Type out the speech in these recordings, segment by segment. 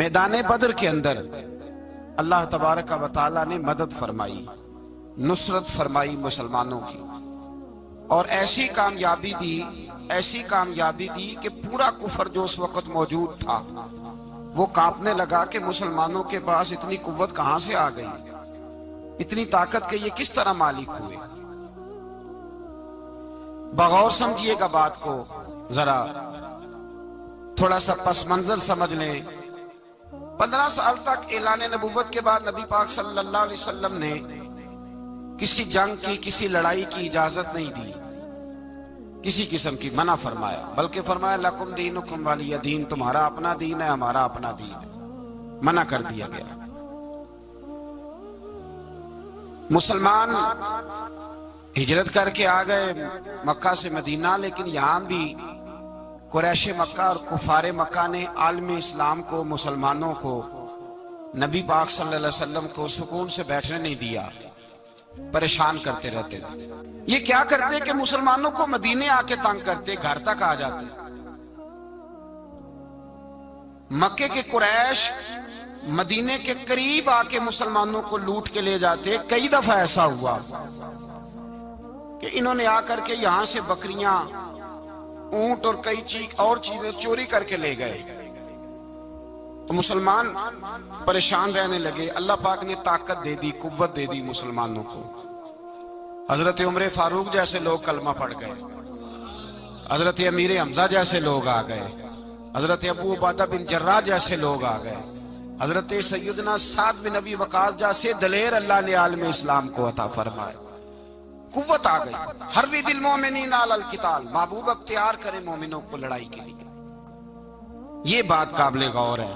میدان بدر کے اندر اللہ تبارک و تعالیٰ نے مدد فرمائی، نصرت فرمائی مسلمانوں کی، اور ایسی کامیابی دی کہ پورا کفر جو اس وقت موجود تھا وہ کانپنے لگا کہ مسلمانوں کے پاس اتنی قوت کہاں سے آ گئی، اتنی طاقت کے یہ کس طرح مالک ہوئے۔ بغور سمجھیے گا بات کو، ذرا تھوڑا سا پس منظر سمجھ لیں۔ 15 سال تک اعلان نبوت کے بعد نبی پاک صلی اللہ علیہ وسلم نے کسی جنگ کی، کسی لڑائی کی اجازت نہیں دی، کسی قسم کی منع فرمایا، بلکہ فرمایا لکم دینکم ولی دین، تمہارا اپنا دین ہے، ہمارا اپنا دین ہے، منع کر دیا گیا۔ مسلمان ہجرت کر کے آ گئے مکہ سے مدینہ، لیکن یہاں بھی قریش مکہ اور کفار مکہ نے عالم اسلام کو، مسلمانوں کو، نبی پاک صلی اللہ علیہ وسلم کو سکون سے بیٹھنے نہیں دیا، پریشان کرتے رہتے تھے۔ یہ کیا کرتے کہ مسلمانوں کو مدینے آ کے تنگ کرتے، گھر تک آ جاتے۔ مکے کے قریش مدینے کے قریب آ کے مسلمانوں کو لوٹ کے لے جاتے۔ کئی دفعہ ایسا ہوا کہ انہوں نے آ کر کے یہاں سے بکریاں، اونٹ اور کئی اور چیزیں چوری کر کے لے گئے، تو مسلمان پریشان رہنے لگے۔ اللہ پاک نے طاقت دے دی، قوت دے دی مسلمانوں کو۔ حضرت عمر فاروق جیسے لوگ کلمہ پڑھ گئے، حضرت امیر حمزہ جیسے لوگ آ گئے، حضرت ابو عبیدہ بن جراح جیسے لوگ آ گئے، حضرت سیدنا سعد بن ابی وقاص جیسے دلیر اللہ نے عالم اسلام کو عطا فرمائے۔ قوت آ گئی۔ حرِّض المومنین علی القتال، محبوب اب تیار کرے مومنوں کو لڑائی کے لیے۔ یہ بات قابل غور ہے۔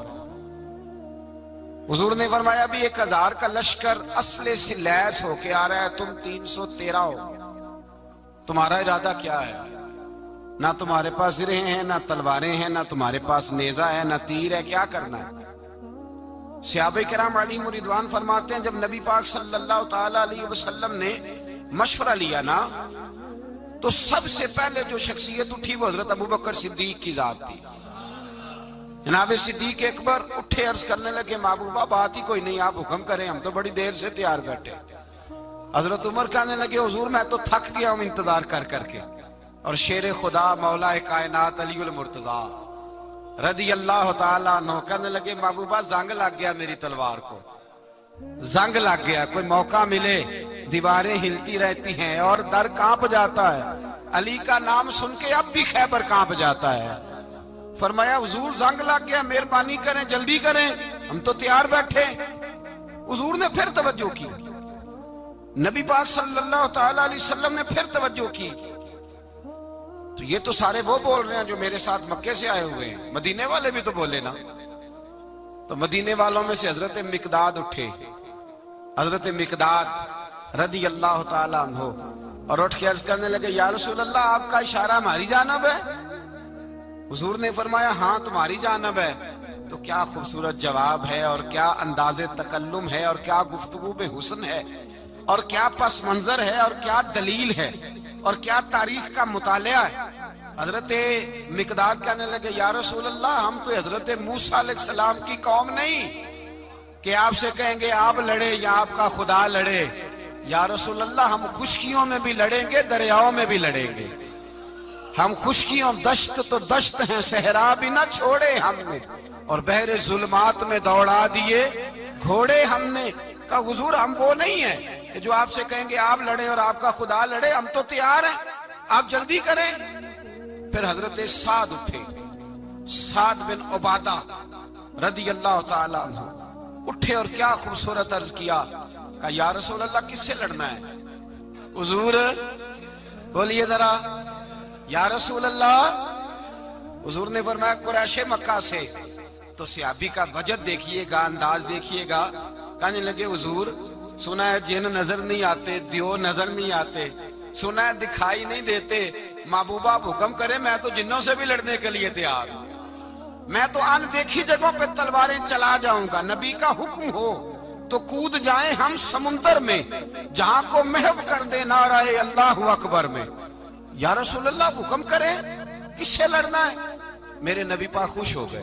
حضور نے فرمایا بھی 1000 کا لشکر اسلحے سے لیس ہو کے آ رہا ہے، تم 313 ہو، تمہارا ارادہ کیا ہے؟ نہ تمہارے پاس زرہیں ہیں، نہ تلواریں ہیں، نہ تمہارے پاس نیزہ ہے، نہ تیر ہے، کیا کرنا ہے؟ صحابہ کرام علیہم رضوان فرماتے ہیں جب نبی پاک صلی اللہ تعالی علیہ وسلم نے مشورہ لیا نا، تو سب سے پہلے جو شخصیت اٹھی وہ حضرت ابوبکر صدیق کی ذات تھی۔ جناب صدیق اکبر اٹھے، عرض کرنے لگے محبوبہ بات ہی کوئی نہیں، آپ حکم کریں، ہم تو بڑی دیر سے تیار بیٹھے۔ حضرت عمر کہنے لگے حضور میں تو تھک گیا ہوں انتظار کر کر کے۔ اور شیر خدا مولا کائنات علی المرتضیٰ رضی اللہ تعالیٰ عنہ کہنے لگے محبوبہ زنگ لگ گیا میری تلوار کو، زنگ لگ گیا، کوئی موقع ملے دیواریں ہلتی رہتی ہیں اور در کانپ جاتا ہے، علی کا نام سن کے اب بھی خیبر کانپ جاتا ہے۔ فرمایا حضور زنگ لگ گیا، مہربانی کریں، جلدی کریں، ہم تو تیار بیٹھے۔ حضور نے پھر توجہ کی، نبی پاک صلی اللہ تعالی علیہ وسلم نے پھر توجہ کی، تو یہ تو سارے وہ بول رہے ہیں جو میرے ساتھ مکے سے آئے ہوئے ہیں، مدینے والے بھی تو بولے نا۔ تو مدینے والوں میں سے حضرت مقداد اٹھے، حضرت مقداد رضی اللہ تعالیٰ عنہ، اور اٹھ کے عرض کرنے لگے یا رسول اللہ آپ کا اشارہ ہماری جانب ہے؟ حضور نے فرمایا ہاں تمہاری جانب ہے۔ تو کیا خوبصورت جواب ہے، اور کیا انداز تکلم ہے، اور کیا گفتگو بے حسن ہے، اور کیا پس منظر ہے، اور کیا دلیل ہے، اور کیا تاریخ کا مطالعہ ہے۔ حضرت مقداد کہنے لگے یا رسول اللہ ہم کوئی حضرت موسیٰ علیہ السلام کی قوم نہیں کہ آپ سے کہیں گے آپ لڑے یا آپ کا خدا لڑے۔ یا رسول اللہ ہم خشکیوں میں بھی لڑیں گے، دریاؤں میں بھی لڑیں گے، ہم خشکیوں دشت تو دشت ہیں، صحرا بھی نہ چھوڑے ہم نے، اور بحر ظلمات میں دوڑا دیے گھوڑے ہم نے۔ کہا حضور ہم وہ نہیں ہیں کہ جو آپ سے کہیں گے آپ لڑے اور آپ کا خدا لڑے، ہم تو تیار ہیں، آپ جلدی کریں۔ پھر حضرت سعد اٹھے، سعد بن عبادہ رضی اللہ تعالیٰ عنہ اٹھے اور کیا خوبصورت عرض کیا، کہا یا رسول اللہ کس سے لڑنا ہے؟ حضور بولیے ذرا یا رسول اللہ۔ حضور نے فرمایا قریش مکہ سے۔ تو صحابی کا وجد دیکھیے گا، انداز دیکھیے گا، کہنے لگے حضور سنا ہے جن نظر نہیں آتے، دیو نظر نہیں آتے، سنا ہے دکھائی نہیں دیتے، محبوبہ حکم کرے میں تو جنوں سے بھی لڑنے کے لیے تیار ہوں، میں تو ان دیکھی جگہوں پہ تلواریں چلا جاؤں گا، نبی کا حکم ہو تو کود جائیں ہم سمندر میں، جہاں کو محو کر دے نعرہ اللہ اکبر میں۔ یا رسول اللہ حکم کریں کس سے لڑنا ہے؟ میرے نبی پاک خوش ہو گئے،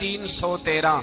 313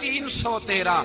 313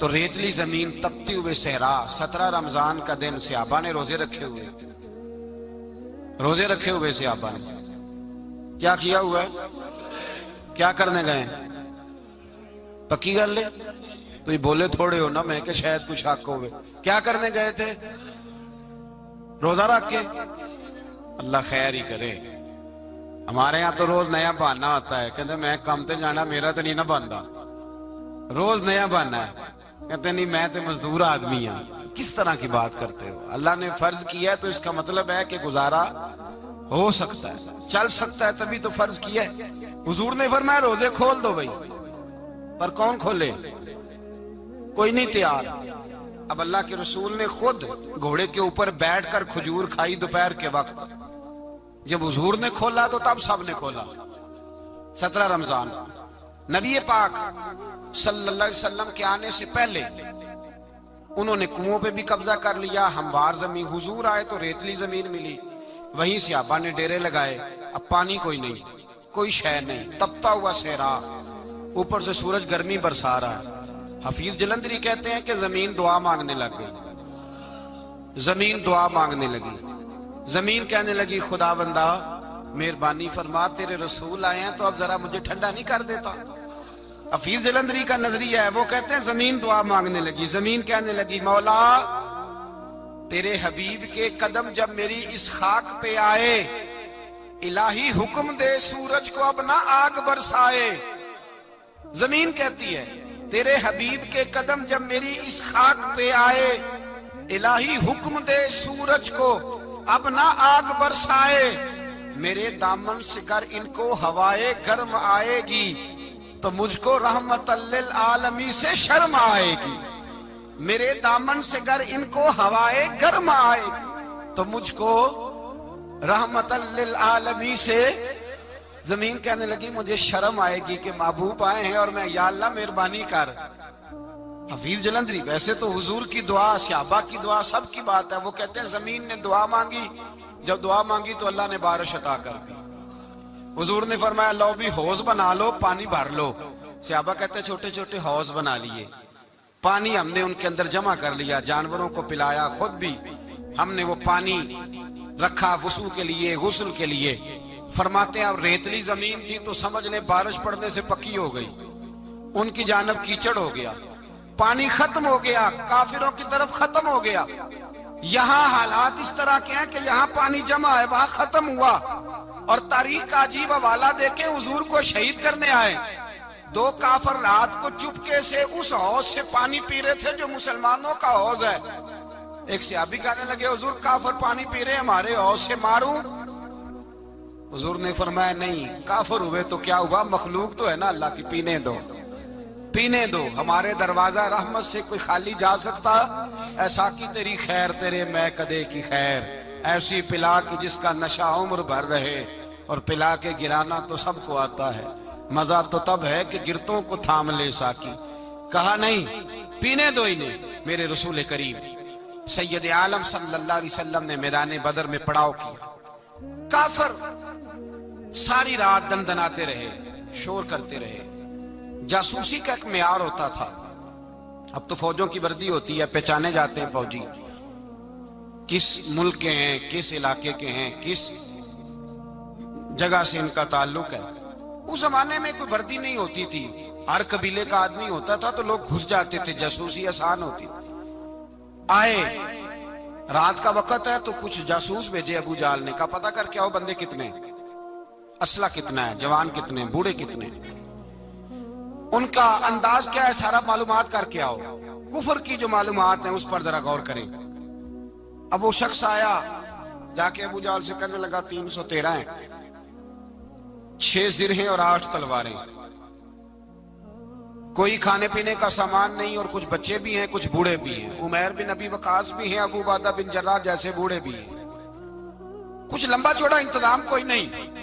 تو ریتلی زمین، تپتی ہوئے صحرا، 17 رمضان کا دن صحابہ نے روزے رکھے ہوئے صحابہ نے کیا کیا ہوا ہے؟ کیا کرنے گئے ہیں؟ پکی گل لے تو یہ بولے تھوڑے ہو نا، میں کہ شاید کچھ حق ہوئے. کیا کرنے گئے تھے؟ روزہ رکھ کے. اللہ خیر ہی کرے. ہمارے ہاں تو روز نیا بہانہ ہوتا ہے، کہتے میں کام تے جانا، میرا تو نہیں نہ بنتا، روز نیا بہانہ ہے. کہتے نہیں میں تو مزدور آدمی ہوں. کس طرح کی بات کرتے ہو؟ اللہ نے فرض کیا ہے تو اس کا مطلب ہے کہ گزارا ہو سکتا ہے، چل سکتا ہے، تبھی تو فرض کیا ہے. حضور نے فرمایا روزے کھول دو بھائی، پر کون کھولے؟ کوئی نہیں تیار. اب اللہ کے رسول نے خود گھوڑے کے اوپر بیٹھ کر کھجور کھائی دوپہر کے وقت. جب حضور نے کھولا تو تب سب نے کھولا. 17 رمضان نبی پاک صلی اللہ علیہ وسلم کے آنے سے پہلے انہوں نے کنووں پہ بھی قبضہ کر لیا، ہموار زمین. حضور آئے تو ریتلی زمین ملی، وہیں صحابہ نے ڈیرے لگائے. اب پانی کوئی نہیں، کوئی شے نہیں، تپتا ہوا صحرا، اوپر سے سورج گرمی برسا رہا ہے. حفیظ جلندری کہتے ہیں کہ زمین دعا مانگنے لگ گئی. زمین دعا مانگنے لگی. زمین کہنے لگی خدا بندہ مہربانی فرما، تیرے رسول آئے ہیں تو اب ذرا مجھے ٹھنڈا نہیں کر دیتا. حفیظ جلندری کا نظریہ ہے، وہ کہتے ہیں زمین دعا مانگنے لگی. زمین کہنے لگی مولا تیرے حبیب کے قدم جب میری اس خاک پہ آئے، الہی حکم دے سورج کو اب نہ آگ برسائے. زمین کہتی ہے تیرے حبیب کے قدم جب میری اس خاک پہ آئے، الہی حکم دے سورج کو اب نہ آگ برسائے. میرے دامن سے گر ان کو ہوائے گرم آئے گی تو مجھ کو رحمت للعالمین سے شرم آئے گی. میرے دامن سے گر ان کو ہوائے گرم آئے گی تو مجھ کو رحمت للعالمین سے. زمین کہنے لگی مجھے شرم آئے گی کہ محبوب آئے ہیں اور میں یا اللہ مہربانی کر. حفیظ جلندری ویسے تو حضور کی دعا، صحابہ کی دعا سب کی بات ہے. وہ کہتے ہیں زمین نے دعا مانگی، جب دعا مانگی تو اللہ نے بارش عطا کر دی. حضور نے فرمایا لو بھی حوض بنا لو، پانی بھر لو. صحابہ کہتے ہیں چھوٹے چھوٹے حوض بنا لیے، پانی ہم نے ان کے اندر جمع کر لیا، جانوروں کو پلایا، خود بھی ہم نے وہ پانی رکھا وضو کے لیے، غسل کے لیے. فرماتے ہیں اب ریتلی زمین تھی تو سمجھ لیں بارش پڑنے سے پکی ہو گئی، ان کی جانب کیچڑ ہو گیا، پانی ختم ہو گیا، کافروں کی طرف ختم ہو گیا. یہاں حالات اس طرح کے ہیں کہ یہاں پانی جمع ہے، وہاں ختم ہوا. اور تاریخ کا عجیب حوالہ دیکھیں، حضور کو شہید کرنے آئے 2 کافر رات کو چپکے سے اس حوض سے پانی پی رہے تھے جو مسلمانوں کا حوض ہے. ایک صحابی کہنے لگے حضور کافر پانی پی رہے ہمارے حوض سے، ماروں؟ حضور نے فرمایا نہیں، کافر ہوئے تو کیا ہوا، مخلوق تو ہے نا اللہ کی، پینے دو پینے دو. ہمارے دروازہ رحمت سے کوئی خالی جا سکتا؟ ایسا کی تیری خیر تیرے میں کدے کی خیر، ایسی پلا کی جس کا نشہ عمر بھر رہے، اور پلا کے گرانا تو سب کو آتا ہے، مزہ تو تب ہے کہ گرتوں کو تھام لے ساکی. کہا نہیں، پینے دو انہیں. میرے رسول کریم سید عالم صلی اللہ علیہ وسلم نے میدان بدر میں پڑاؤ کیا. کافر ساری رات دندناتے رہے، شور کرتے رہے. جاسوسی کا ایک معیار ہوتا تھا. اب تو فوجوں کی وردی ہوتی ہے، پہچانے جاتے ہیں فوجی کس ملک کے ہیں، کس علاقے کے ہیں، کس جگہ سے ان کا تعلق ہے. اس زمانے میں کوئی وردی نہیں ہوتی تھی، ہر قبیلے کا آدمی ہوتا تھا تو لوگ گھس جاتے تھے، جاسوسی آسان ہوتی تھی. آئے رات کا وقت ہے تو کچھ جاسوس بھیجے ابو جہل نے، کہا پتہ کر کے آؤ بندے کتنے، اسلحہ کتنا ہے، جوان کتنے، بوڑھے کتنے، ان کا انداز کیا ہے، سارا معلومات کر کے آؤ. کفر کی جو معلومات ہیں اس پر ذرا غور کریں. اب وہ شخص آیا، جا کے ابو جہل سے کہنے لگا 313 ہیں، 6 زرہیں اور 8 تلواریں، کوئی کھانے پینے کا سامان نہیں، اور کچھ بچے بھی ہیں، کچھ بوڑھے بھی ہیں. عمیر بن ابی وقاص بھی ہیں، ابو عبیدہ بن جراح جیسے بوڑھے بھی ہیں. کچھ لمبا چوڑا انتظام کوئی نہیں.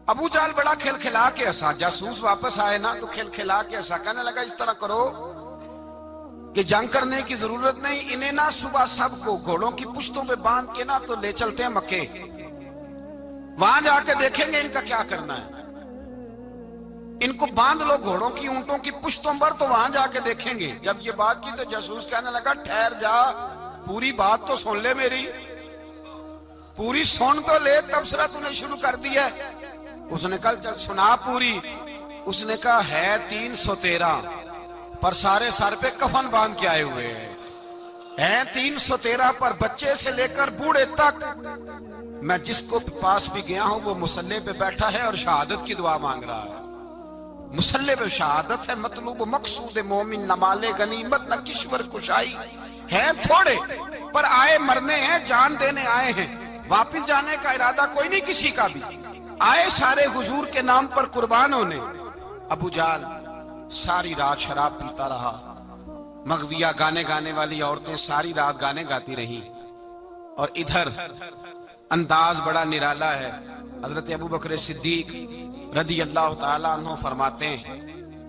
ابو جہل بڑا کھل کھلا کے ہنسا. جاسوس واپس آئے نا تو کھل کھلا کے ہنسا، کہنے لگا اس طرح کرو کہ جنگ کرنے کی ضرورت نہیں، انہیں نا صبح سب کو گھوڑوں کی پشتوں پہ باندھ کے نا تو لے چلتے ہیں مکے، 「 وہاں جا کے دیکھیں گے ان کا کیا کرنا ہے۔ ان کو باندھ لو گھوڑوں کی اونٹوں کی پشتوں پر تو وہاں جا کے دیکھیں گے. جب یہ بات کی تو جاسوس کہنے لگا ٹھہر جا, پوری بات تو سن لے, میری پوری سن تو لے, تبصرہ تو نے شروع کر دیا ہے. اس نے کہا چل سنا پوری. اس نے کہا ہے 313 پر سارے سر پہ کفن باندھ کے آئے ہوئے ہیں 313 پر بچے سے لے کر بوڑھے تک. میں جس کو پاس بھی گیا ہوں وہ مصلی پہ بیٹھا ہے اور شہادت کی دعا مانگ رہا ہے. مصلی پہ شہادت ہے, مطلوب مقصود مومن نہ مال غنیمت نہ کشور کشائی. ہیں تھوڑے پر آئے مرنے ہیں, جان دینے آئے ہیں, واپس جانے کا ارادہ کوئی نہیں کسی کا بھی. آئے سارے حضور کے نام پر قربان ہونے. ابو جہل ساری رات شراب پیتا رہا. مغویہ گانے گانے والی عورتیں ساری رات گانے گاتی رہیں. اور ادھر انداز بڑا نرالا ہے. حضرت ابو بکر صدیق رضی اللہ تعالیٰ عنہ فرماتے ہیں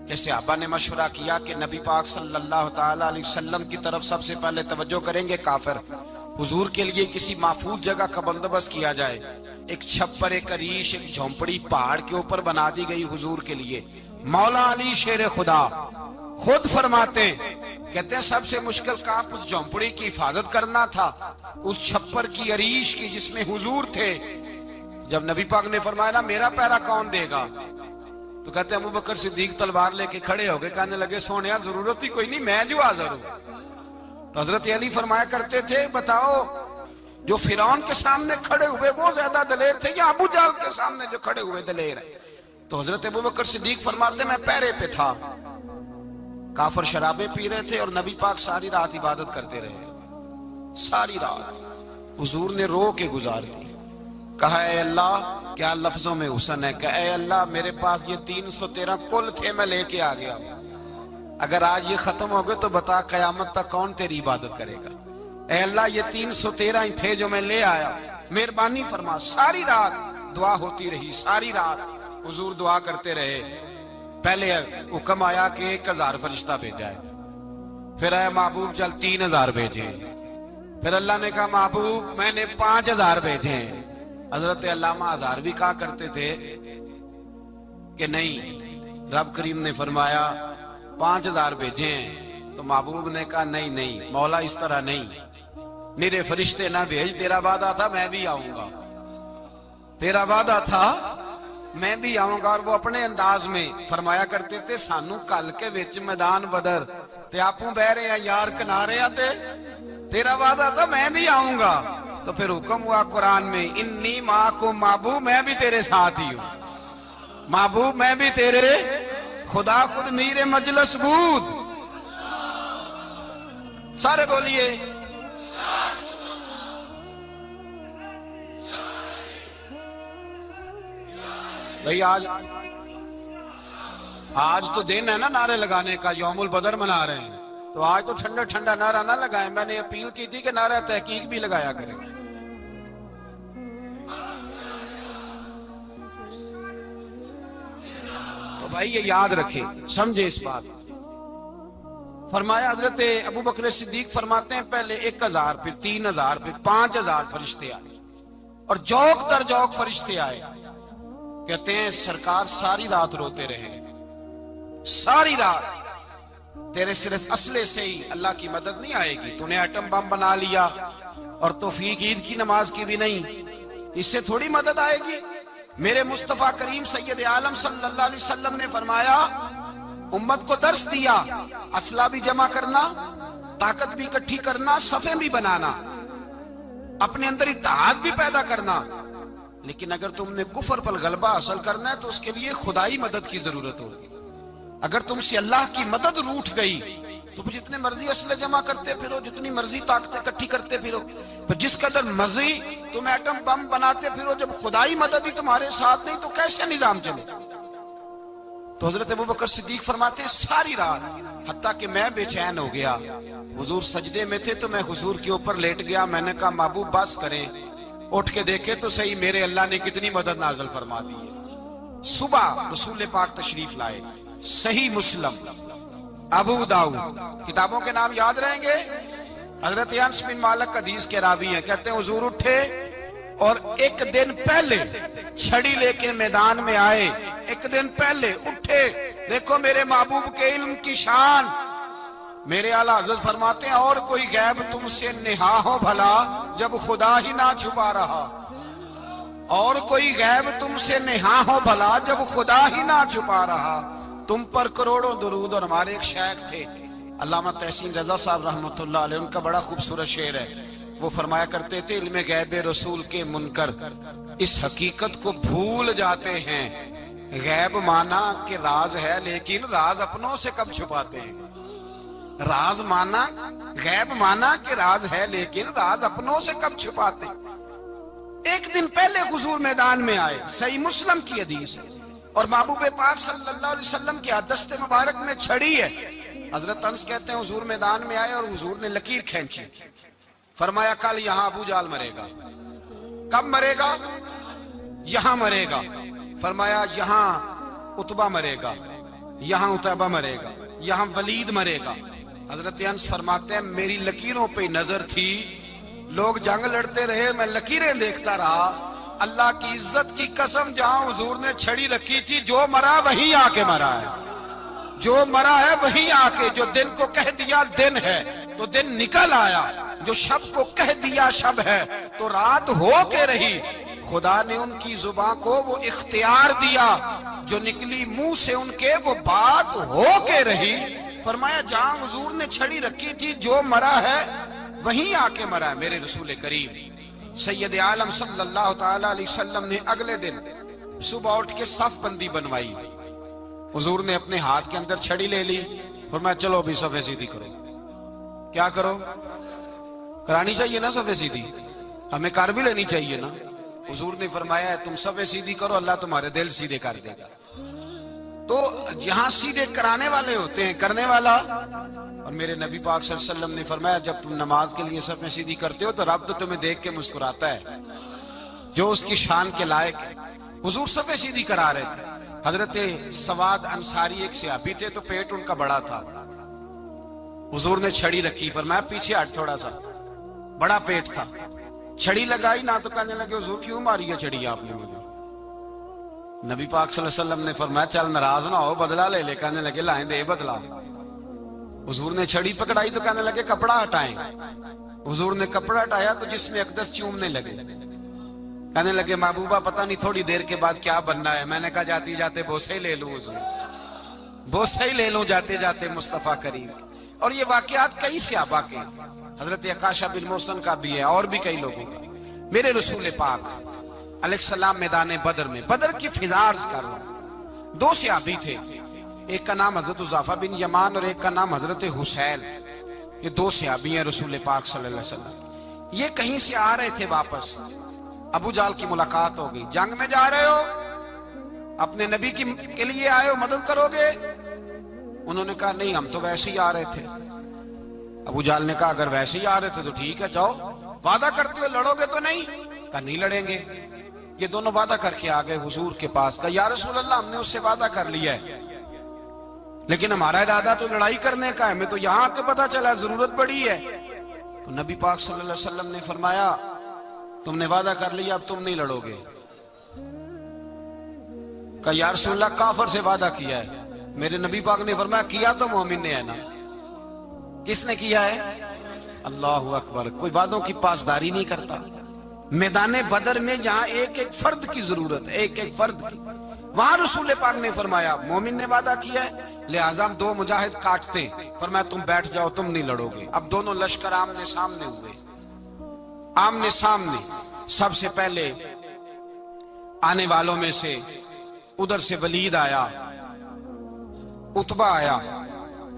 کہ صحابہ نے مشورہ کیا کہ نبی پاک صلی اللہ تعالیٰ علیہ وسلم کی طرف سب سے پہلے توجہ کریں گے کافر. حضور کے لیے کسی محفوظ جگہ کا بندوبست کیا جائے. ایک چھپر, ایک عریش, ایک جھونپڑی پہاڑ کے اوپر بنا دی گئی حضور کے لیے. مولا علی شیر خدا خود فرماتے ہیں, کہتے ہیں سب سے مشکل کام اس جھونپڑی کی حفاظت کرنا تھا, اس چھپر کی, عریش کی جس میں حضور تھے. جب نبی پاک نے فرمایا نا میرا پہرا کون دے گا, تو کہتے ہیں ابو بکر صدیق تلوار لے کے کھڑے ہو گئے, کہنے لگے سونیا ضرورت ہی کوئی نہیں, میں جو حاضر ہوں. تو حضرت علی فرمایا کرتے تھے بتاؤ جو فرعون کے سامنے کھڑے ہوئے وہ زیادہ دلیر تھے یا ابو جہل کے سامنے جو کھڑے ہوئے دلیر ہیں؟ تو حضرت ابو بکر صدیق فرماتے میں پہرے پہ تھا. کافر شرابیں پی رہے تھے اور نبی پاک ساری رات عبادت کرتے رہے. ساری رات حضور نے رو کے گزار دی. کہا اے اللہ, کیا لفظوں میں حسن ہے, کہ اے اللہ میرے پاس یہ 313 کل تھے, میں لے کے آ گیا. اگر آج یہ ختم ہو گئے تو بتا قیامت تک کون تیری عبادت کرے گا. اے اللہ یہ 313 ہی تھے جو میں لے آیا, مہربانی فرما. ساری رات دعا ہوتی رہی, ساری رات حضور دعا کرتے رہے. پہلے حکم آیا کہ 1000 فرشتہ بھیجا ہے, پھر اے محبوب چل 3000 بھیجے, پھر اللہ نے کہا محبوب میں نے 5000 بھیجے. حضرت علامہ ہزار بھی کہا کرتے تھے کہ نہیں, رب کریم نے فرمایا 5000 بھیجے ہیں. تو محبوب نے کہا نہیں مولا اس طرح نہیں, میرے فرشتے نہ بھیج, تیرا وعدہ تھا میں بھی آؤں گا, تیرا وعدہ تھا میں بھی آؤں گا. اور وہ اپنے انداز میں فرمایا کرتے تھے سانو کل کے وچ میدان بدر تے آپوں بہ رہے ہیں یار کنارے تے تیرا وعدہ تھا میں بھی آؤں گا. تو پھر حکم ہوا قرآن میں انی معکم, محبوب میں بھی تیرے ساتھ ہی ہوں, محبوب میں بھی تیرے, خدا خود میر مجلس بود. سارے بولیے بھئی. آج تو دن ہے نا نعرے لگانے کا, یوم البدر منا رہے ہیں, تو آج تو ٹھنڈا ٹھنڈا نعرہ نہ لگائیں. میں نے اپیل کی تھی کہ نعرہ تحقیق بھی لگایا کریں. تو بھائی یہ یاد رکھیں, سمجھے اس بات. فرمایا حضرت ابو بکر صدیق فرماتے ہیں پہلے 1000 پھر 3000 پھر 5000 فرشتے آئے, اور جوک در جوک فرشتے آئے. کہتے ہیں سرکار ساری رات روتے رہے, ساری رات. تیرے صرف اسلحے سے ہی اللہ کی مدد نہیں آئے گی. تو نے ایٹم بم بنا لیا اور توفیق عید کی نماز کی بھی نہیں, اس سے تھوڑی مدد آئے گی. میرے مصطفیٰ کریم سید عالم صلی اللہ علیہ وسلم نے فرمایا امت کو درس دیا, اسلحہ بھی جمع کرنا, طاقت بھی اکٹھی کرنا, صفیں بھی بنانا, اپنے اندر اتحاد بھی پیدا کرنا. لیکن اگر تم نے کفر پر غلبہ حاصل کرنا ہے تو اس کے لیے خدائی مدد کی ضرورت ہوگی. اگر تم سے اللہ کی مدد روٹھ گئی تو جتنے مرضی اسلحے جمع کرتے پھرو, جتنی مرضی طاقتیں اکٹھی کرتے پھرو, جس قدر مرضی تم ایٹم بم بناتے پھرو, جب خدائی مدد ہی تمہارے ساتھ نہیں تو کیسے نظام چلے. تو حضرت ابو بکر صدیق فرماتے ہیں ساری رات, حتیٰ کہ میں بے چین ہو گیا. حضور سجدے میں تھے تو میں حضور کے اوپر لیٹ گیا. میں نے کہا محبوب بس کریں, اٹھ کے دیکھے تو صحیح میرے اللہ نے کتنی مدد نازل فرما دی ہے. صبح رسول پاک تشریف لائے, صحیح مسلم, ابو داؤد, کتابوں کے نام یاد رہیں گے. حضرت انس بن مالک حدیث کے راوی ہیں, کہتے ہیں حضور اٹھے اور ایک دن پہلے چھڑی لے کے میدان میں آئے, ایک دن پہلے اٹھے. دیکھو میرے محبوب کے علم کی شان. میرے اعلیٰ حضرت فرماتے ہیں اور کوئی غیب تم سے نہا ہو بھلا جب خدا ہی نہ چھپا رہا. اور کوئی غیب تم سے نہا ہو بھلا جب خدا ہی نہ چھپا رہا. تم پر کروڑوں درود. اور ہمارے ایک شیخ تھے علامہ تحسین رضا صاحب رحمۃ اللہ علیہ, ان کا بڑا خوبصورت شعر ہے. وہ فرمایا کرتے تھے علم غیب رسول کے منکر اس حقیقت کو بھول جاتے ہیں. غیب مانا کہ راز ہے لیکن راز اپنوں سے کب چھپاتے ہیں. راز مانا, غیب مانا کہ راز ہے لیکن راز اپنوں سے کب چھپاتے. ایک دن پہلے حضور میدان میں آئے, صحیح مسلم کی حدیث ہے, اور محبوب پاک صلی اللہ علیہ وسلم کی دست مبارک میں چھڑی ہے. حضرت انس کہتے ہیں حضور میدان میں آئے اور حضور نے لکیر کھینچی. فرمایا کل یہاں ابو جال مرے گا. کب مرے گا؟ یہاں مرے گا. فرمایا یہاں عتبہ مرے گا, یہاں عتبہ مرے گا, یہاں ولید مرے گا. حضرت انس فرماتے ہیں میری لکیروں پہ نظر تھی, لوگ جنگ لڑتے رہے, میں لکیریں دیکھتا رہا. اللہ کی عزت کی قسم جہاں حضور نے چھڑی رکھی تھی, جو مرا وہی آ کے مرا ہے. جو مرا ہے وہی آ کے, جو دن کو کہہ دیا دن ہے تو دن نکل آیا, جو شب کو کہہ دیا شب ہے تو رات ہو کے رہی. خدا نے ان کی زبان کو وہ اختیار دیا, جو نکلی منہ سے ان کے وہ بات ہو کے رہی. فرمایا جہاں حضور نے چھڑی رکھی تھی جو مرا ہے وہیں آ کے مرا ہے میرے رسول کریم. سید عالم صلی اللہ تعالی علیہ وسلم نے اگلے دن صبح اٹھ کے صف بندی بنوائی. حضور نے اپنے ہاتھ کے اندر چھڑی لے لی. فرمایا چلو ابھی صفیں سیدھی کرو. کیا کرو؟ کرانی چاہیے نا صفیں سیدھی, ہمیں کر بھی لینی چاہیے نا. حضور نے فرمایا تم صفیں سیدھی کرو, اللہ تمہارے دل سیدھے کر دے گا. تو یہاں سیدھے کرانے والے ہوتے ہیں, کرنے والا. اور میرے نبی پاک صلی اللہ علیہ وسلم نے فرمایا جب تم نماز کے لیے صفیں سیدھی کرتے ہو تو رب تو تمہیں دیکھ کے مسکراتا ہے, جو اس کی شان کے لائق ہے. حضور صفیں سیدھی کرا رہے تھے. حضرت سواد انصاری ایک صحابی تھے, تو پیٹ ان کا بڑا تھا. حضور نے چھڑی رکھی, فرمایا پیچھے ہٹ تھوڑا سا, بڑا پیٹ تھا. چھڑی لگائی نا تو کہنے لگے حضور کیوں ماری ہے چھڑی آپ نے مجھے. نبی پاک صلی اللہ علیہ وسلم نے فرمایا چل ناراض نہ ہو, بدلہ لے لے. کہنے لگے لائیں دے بدلہ. حضور نے چھڑی پکڑائی تو کہنے لگے کپڑا ہٹائیں. حضور نے کپڑا ہٹایا تو جس میں اقدس چومنے لگے. کہنے لگے محبوبہ پتہ نہیں تھوڑی دیر کے بعد کیا بننا ہے. میں نے کہا جاتی جاتے بوسے ہی لے لوں حضور, بوسے ہی لے لوں جاتے جاتے مصطفیٰ کریم. اور یہ واقعات کئی صحابہ کے, حضرت عکاشہ بن محسن کا بھی ہے اور بھی کئی لوگوں کا. میرے رسول پاک علیہ السلام میدان بدر میں, بدر کی فضا عرض کر رہا ہوں. دو صحابی تھے, ایک کا نام حضرت حذیفہ بن یمان اور ایک کا نام حضرت حسیل. یہ دو صحابی ہیں رسول پاک صلی اللہ علیہ وسلم. یہ کہیں سے آ رہے تھے واپس, ابو جال کی ملاقات ہو گئی. جنگ میں جا رہے ہو, اپنے نبی کے لیے آئے ہو, مدد کرو گے؟ انہوں نے کہا نہیں ہم تو ویسے ہی آ رہے تھے. ابو جال نے کہا اگر ویسے ہی آ رہے تھے تو ٹھیک ہے جاؤ, وعدہ کرتے ہو لڑو گے تو نہیں؟ کہا نہیں لڑیں گے. یہ دونوں وعدہ کر کے آ گئے حضور کے پاس. کہا یا رسول اللہ ہم نے اس سے وعدہ کر لیا ہے لیکن ہمارا ارادہ تو لڑائی کرنے کا ہے, ہمیں تو یہاں کے پتہ چلا ضرورت پڑی ہے. تو نبی پاک صلی اللہ علیہ وسلم نے فرمایا تم نے وعدہ کر لیا اب تم نہیں لڑو گے. کہا یا رسول اللہ کافر سے وعدہ کیا ہے. میرے نبی پاک نے فرمایا کیا تو مومن نے ہے نا. کس نے کیا ہے؟ اللہ اکبر. کوئی وعدوں کی پاسداری نہیں کرتا. میدان بدر میں جہاں ایک ایک فرد کی ضرورت ہے, ایک ایک فرد کی, وہاں رسول پاک نے فرمایا مومن نے وعدہ کیا ہے لہذا ہم دو مجاہد کاٹتے. فرمایا تم بیٹھ جاؤ تم نہیں لڑو گے. اب دونوں لشکر آمنے سامنے ہوئے, آمنے سامنے. سب سے پہلے آنے والوں میں سے ادھر سے ولید آیا, عتبہ آیا,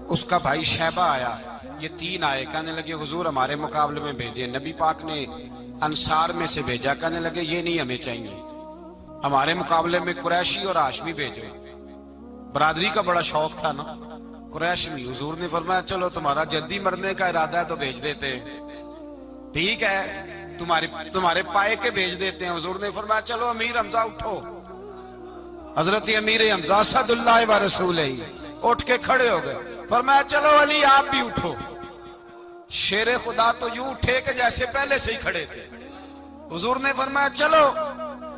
اس کا بھائی شیبہ آیا. یہ تین آئے. کہنے لگے حضور ہمارے مقابلے میں بھیجے. نبی پاک نے انصار میں سے بھیجا. کہنے لگے یہ نہیں ہمیں چاہیے, ہمارے مقابلے میں قریشی اور ہاشمی بھیجو. برادری کا بڑا شوق تھا نا قریش میں. حضور نے فرمایا چلو تمہارا جلدی مرنے کا ارادہ ہے تو بھیج دیتے ہیں, ٹھیک ہے تمہارے پائے کے بھیج دیتے ہیں. حضور نے فرمایا چلو امیر حمزہ اٹھو. حضرت امیر حمزہ اسد اللہ و رسولہ اٹھ کے کھڑے ہو گئے. فرمایا چلو علی آپ بھی اٹھو. شیر خدا تو یوں اٹھے کہ جیسے پہلے سے ہی کھڑے تھے. حضور نے فرمایا چلو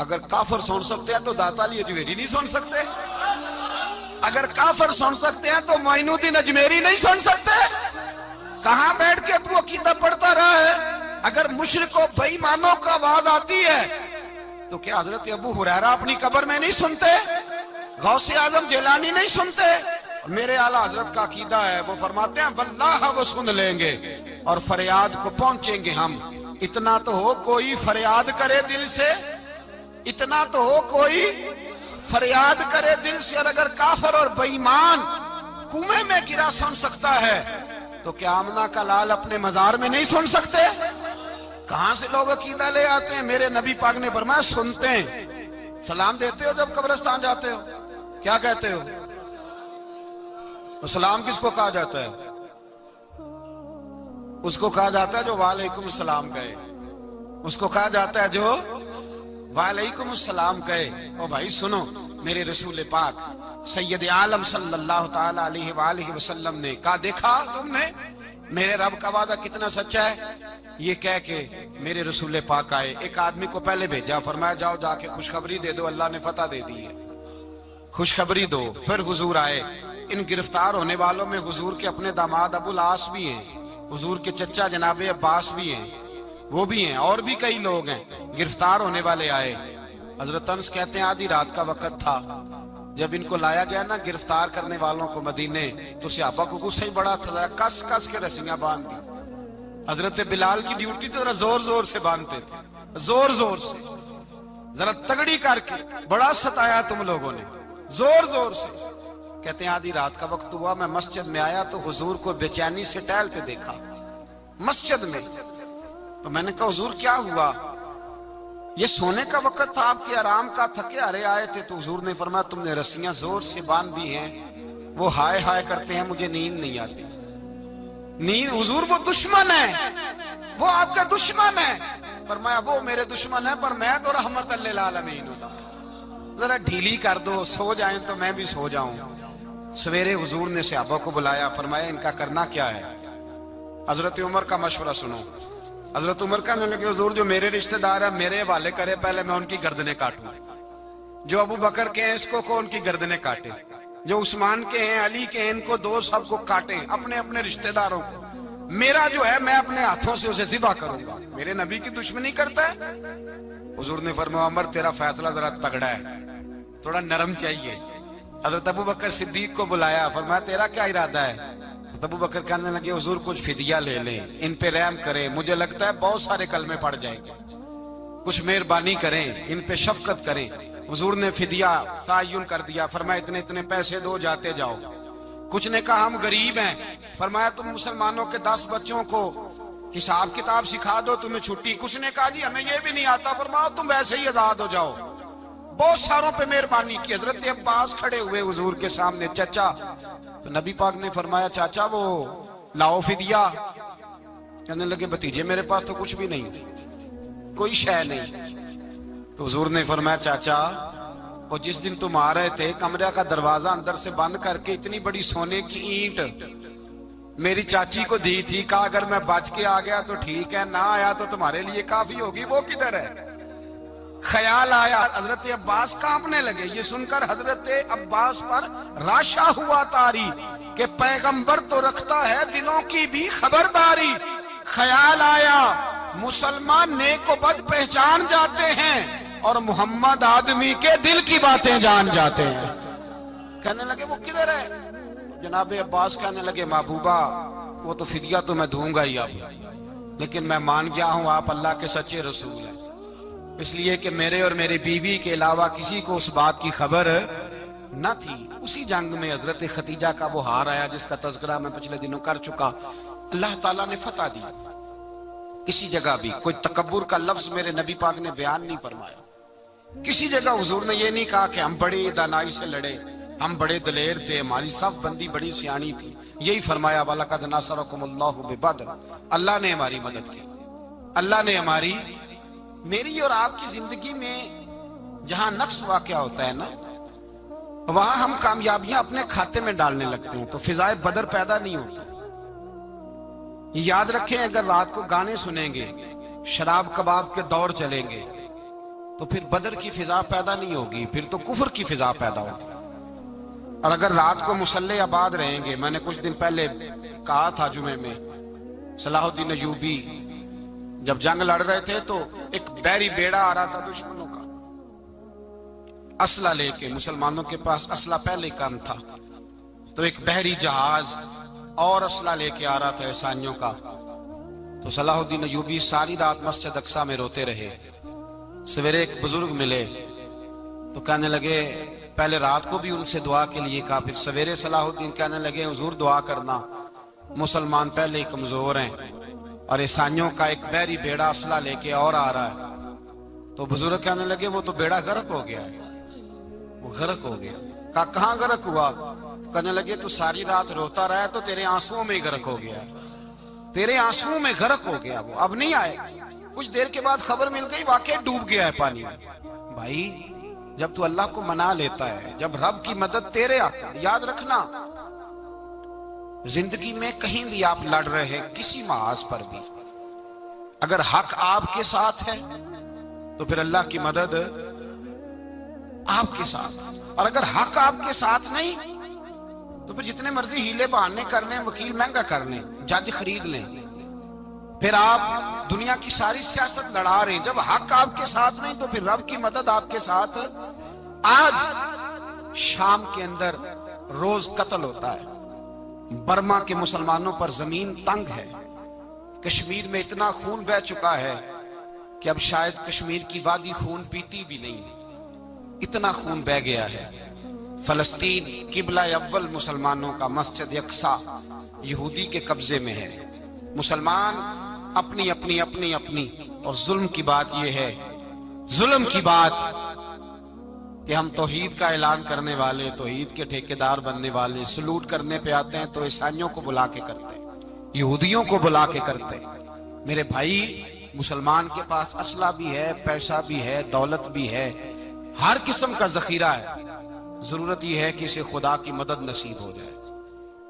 اگر کافر سن سکتے ہیں تو داتا علی اجمیری نہیں سن سکتے؟ اگر کافر سن سکتے ہیں تو معین الدین اجمیری نہیں سن سکتے؟ کہاں بیٹھ کے تو عقیدہ پڑھتا رہا ہے؟ اگر مشرکوں بے ایمانوں کا آواز آتی ہے تو کیا حضرت ابو ہریرہ اپنی قبر میں نہیں سنتے؟ غوث اعظم جیلانی نہیں سنتے؟ میرے اعلیٰ حضرت کا عقیدہ ہے، وہ فرماتے ہیں واللہ وہ سن لیں گے اور فریاد کو پہنچیں گے ہم۔ اتنا تو ہو کوئی فریاد کرے دل سے، اتنا تو ہو کوئی فریاد کرے دل سے۔ اور اگر کافر اور بے ایمان کنویں میں گرا سن سکتا ہے تو کیا آمنہ کا لال اپنے مزار میں نہیں سن سکتے؟ کہاں سے لوگ عقیدہ لے آتے ہیں؟ میرے نبی پاک نے فرمایا سنتے ہیں۔ سلام دیتے ہو جب قبرستان جاتے ہو؟ کیا کہتے ہو؟ سلام کس کو کہا جاتا ہے؟ اس کو کہا جاتا ہے جو وعلیکم السلام کہے، اس کو کہا جاتا ہے جو وعلیکم السلام کہے۔ او بھائی سنو، میرے رسول پاک سید عالم صلی اللہ تعالی علیہ وآلہ وسلم نے کہا دیکھا تم نے میرے رب کا وعدہ کتنا سچا ہے؟ یہ کہہ کے میرے رسول پاک آئے، ایک آدمی کو پہلے بھیجا، فرمایا جاؤ جا کے خوشخبری دے دو، اللہ نے فتح دے دی ہے، خوشخبری دو۔ پھر حضور آئے، ان گرفتار ہونے والوں میں حضور کے اپنے داماد ابو العاص بھی ہیں، حضور کے چچا جناب عباس بھی ہیں، وہ بھی ہیں، اور بھی کئی لوگ ہیں گرفتار ہونے والے آئے۔ حضرت انس کہتے ہیں آدھی رات کا وقت تھا، جب ان کو لایا گیا نا گرفتار کرنے والوں کو مدینے، تو صحابہ کو غصہ ہی بڑا تھا، کس کس کے رسیاں باندھ دی۔ حضرت بلال کی ڈیوٹی تو ذرا زور زور سے باندھتے تھے، زور زور سے، ذرا تگڑی کر کے، بڑا ستایا تم لوگوں نے، زور زور سے۔ کہتے ہیں آدھی رات کا وقت ہوا، میں مسجد میں آیا تو حضور کو بے چینی سے ٹہلتے دیکھا مسجد میں۔ تو میں نے کہا حضور کیا ہوا؟ یہ سونے کا وقت تھا، آپ کے آرام کا، تھکے ہارے آئے تھے۔ تو حضور نے فرمایا تم نے رسیاں زور سے باندھ دی ہیں، وہ ہائے ہائے کرتے ہیں، مجھے نیند نہیں آتی۔ نیند حضور وہ دشمن ہے، وہ آپ کا دشمن ہے۔ فرمایا وہ میرے دشمن ہے پر میں تو رحمت للعالمین ہوں، ذرا ڈھیلی کر دو، سو جائیں تو میں بھی سو جاؤں۔ سویرے حضور نے صحابہ کو بلایا، فرمایا ان کا کرنا کیا ہے؟ حضرت عمر کا مشورہ سنو۔ حضرت عمر کہنے لگے حضور جو میرے رشتہ دار ہیں میرے حوالے کرے، پہلے میں ان کی گردنیں کاٹوں، جو ابو بکر کے ہیں اس کو ان کی گردنیں کاٹے، جو عثمان کے ہیں علی کے ہیں ان کو دو، سب کو کاٹیں، اپنے اپنے رشتہ داروں کو۔ میرا جو ہے میں اپنے ہاتھوں سے اسے ذبح کروں گا، میرے نبی کی دشمنی کرتا ہے۔ حضور نے فرمایا عمر تیرا فیصلہ ذرا تگڑا ہے، تھوڑا نرم چاہیے۔ حضرت ابو بکر صدیق کو بلایا، فرمایا تیرا کیا ارادہ ہے؟ ابو بکر کہنے لگے حضور کچھ فدیہ لے لیں، ان پہ رحم کریں، مجھے لگتا ہے بہت سارے کلمے پڑ جائیں گے، کچھ مہربانی کریں، ان پہ شفقت کریں۔ حضور نے فدیہ تعین کر دیا، فرمایا اتنے اتنے پیسے دو، جاتے جاؤ۔ کچھ نے کہا ہم غریب ہیں، فرمایا تم مسلمانوں کے 10 بچوں کو حساب کتاب سکھا دو، تمہیں چھٹی۔ کچھ نے کہا جی ہمیں یہ بھی نہیں آتا، فرمایا تم ویسے ہی آزاد ہو جاؤ۔ بہت ساروں پہ مہربانی کی۔ حضرت عباس کھڑے ہوئے حضور کے سامنے، چچا، تو نبی پاک نے فرمایا چاچا وہ لاؤ فدیہ۔ کہنے لگے بھتیجے میرے پاس تو کچھ بھی نہیں، کوئی شے نہیں۔ تو حضور نے فرمایا چاچا وہ جس دن تم آ رہے تھے کمرہ کا دروازہ اندر سے بند کر کے اتنی بڑی سونے کی اینٹ میری چاچی کو دی تھی، کہا اگر میں بچ کے آ گیا تو ٹھیک ہے، نہ آیا تو تمہارے لیے کافی ہوگی، وہ کدھر ہے؟ خیال آیا، حضرت عباس کانپنے لگے۔ یہ سن کر حضرت عباس پر راشا ہوا طاری کہ پیغمبر تو رکھتا ہے دلوں کی بھی خبرداری۔ خیال آیا مسلمان نیک و بد پہچان جاتے ہیں اور محمد آدمی کے دل کی باتیں جان جاتے ہیں۔ کہنے لگے وہ کدھر ہے؟ جناب عباس کہنے لگے محبوبہ وہ تو فدیہ تو میں دوں گا ہی اب، لیکن میں مان گیا ہوں آپ اللہ کے سچے رسول ہیں، اس لیے کہ میرے اور میری بیوی کے علاوہ کسی کو اس بات کی خبر نہ تھی۔ اسی جنگ میں حضرت ختیجہ کا وہ ہار آیا جس کا تذکرہ میں پچھلے دنوں کر چکا، اللہ تعالیٰ نے فتح دی۔ کسی جگہ بھی کوئی تکبر کا لفظ میرے نبی پاک نے بیان نہیں فرمایا، کسی جگہ حضور نے یہ نہیں کہا کہ ہم بڑی دانائی سے لڑے، ہم بڑے دلیر تھے، ہماری صف بندی بڑی سیانی تھی۔ یہی فرمایا وَلَقَدْ نَصَرَكُمُ اللَّهُ بِبَدْرٍ، اللہ نے ہماری مدد کی، اللہ نے ہماری۔ میری اور آپ کی زندگی میں جہاں نقص واقع ہوتا ہے نا، وہاں ہم کامیابیاں اپنے کھاتے میں ڈالنے لگتے ہیں تو فضائے بدر پیدا نہیں ہوتی۔ یاد رکھیں اگر رات کو گانے سنیں گے، شراب کباب کے دور چلیں گے، تو پھر بدر کی فضا پیدا نہیں ہوگی، پھر تو کفر کی فضا پیدا ہوگی۔ اور اگر رات کو مسلح آباد رہیں گے، میں نے کچھ دن پہلے کہا تھا جمعے میں، صلاح الدین ایوبی جب جنگ لڑ رہے تھے تو ایک بحری بیڑا آ رہا تھا دشمنوں کا اسلحہ لے کے، مسلمانوں کے پاس اسلحہ پہلے کم تھا، تو ایک بحری جہاز اور اسلحہ لے کے آ رہا تھا عیسائیوں کا۔ تو صلاح الدین ایوبی ساری رات مسجد اقصی میں روتے رہے۔ سویرے ایک بزرگ ملے تو کہنے لگے، پہلے رات کو بھی ان سے دعا کے لیے کہا، پھر سویرے صلاح الدین کہنے لگے حضور دعا کرنا، مسلمان پہلے ہی کمزور ہیں اور عیسائیوں کا ایک بحری بیڑا اسلحہ لے کے اور آ رہا ہے۔ تو بزرگ کہنے لگے وہ تو بیڑا غرق ہو گیا ہے، وہ غرق ہو گیا۔ کہا کہاں غرق ہوا؟ تو کہنے لگے تو ساری رات روتا رہا تو تیرے آنسوؤں میں ہی غرق ہو گیا، تیرے آنسوؤں میں غرق ہو گیا، وہ اب نہیں آئے۔ کچھ دیر کے بعد خبر مل گئی واقعی ڈوب گیا ہے پانی میں۔ بھائی جب تو اللہ کو منا لیتا ہے، جب رب کی مدد تیرے آتا ہے، یاد رکھنا زندگی میں کہیں بھی آپ لڑ رہے ہیں، کسی محاذ پر بھی اگر حق آپ کے ساتھ ہے تو پھر اللہ کی مدد آپ کے ساتھ، اور اگر حق آپ کے ساتھ نہیں تو پھر جتنے مرضی ہیلے بہانے کر لیں، وکیل مہنگا کر لیں، جج خرید لیں، پھر آپ دنیا کی ساری سیاست لڑا رہے ہیں، جب حق آپ کے ساتھ نہیں تو پھر رب کی مدد آپ کے ساتھ۔ آج شام کے اندر روز قتل ہوتا ہے، برما کے مسلمانوں پر زمین تنگ ہے، کشمیر میں اتنا خون بہہ چکا ہے کہ اب شاید کشمیر کی وادی خون پیتی بھی نہیں، اتنا خون بہہ گیا ہے۔ فلسطین قبلہ اول مسلمانوں کا مسجد اقصی یہودی کے قبضے میں ہے، مسلمان اپنی اپنی اپنی اپنی، اور ظلم کی بات یہ ہے، ظلم کی بات کہ ہم توحید کا اعلان کرنے والے، توحید کے ٹھیکیدار بننے والے، سلوٹ کرنے پہ آتے ہیں تو عیسائیوں کو بلا کے کرتے ہیں، یہودیوں کو بلا کے کرتے ہیں۔ میرے بھائی مسلمان کے پاس اسلحہ بھی ہے، پیسہ بھی ہے، دولت بھی ہے، ہر قسم کا ذخیرہ ہے، ضرورت یہ ہے کہ اسے خدا کی مدد نصیب ہو جائے۔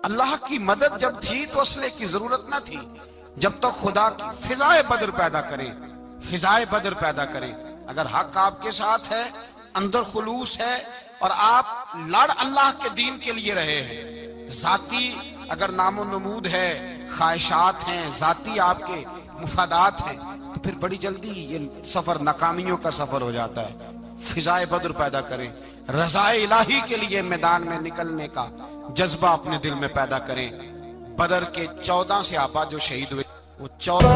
اللہ کی مدد جب تھی تو اسلحے کی ضرورت نہ تھی، جب تک خدا کی فضائے بدر پیدا کرے، فضائے بدر پیدا کرے۔ اگر حق آپ کے ساتھ ہے، اندر خلوص ہے، اور آپ لڑ اللہ کے دین کے لیے رہے ہیں، ذاتی اگر نام و نمود ہے، خواہشات ہیں، ذاتی آپ کے مفادات ہیں، تو پھر بڑی جلدی یہ سفر ناکامیوں کا سفر ہو جاتا ہے۔ فضائے بدر پیدا کریں، رضائے الہی کے لیے میدان میں نکلنے کا جذبہ اپنے دل میں پیدا کریں۔ بدر کے 14 صحابہ جو شہید ہوئے، وہ 14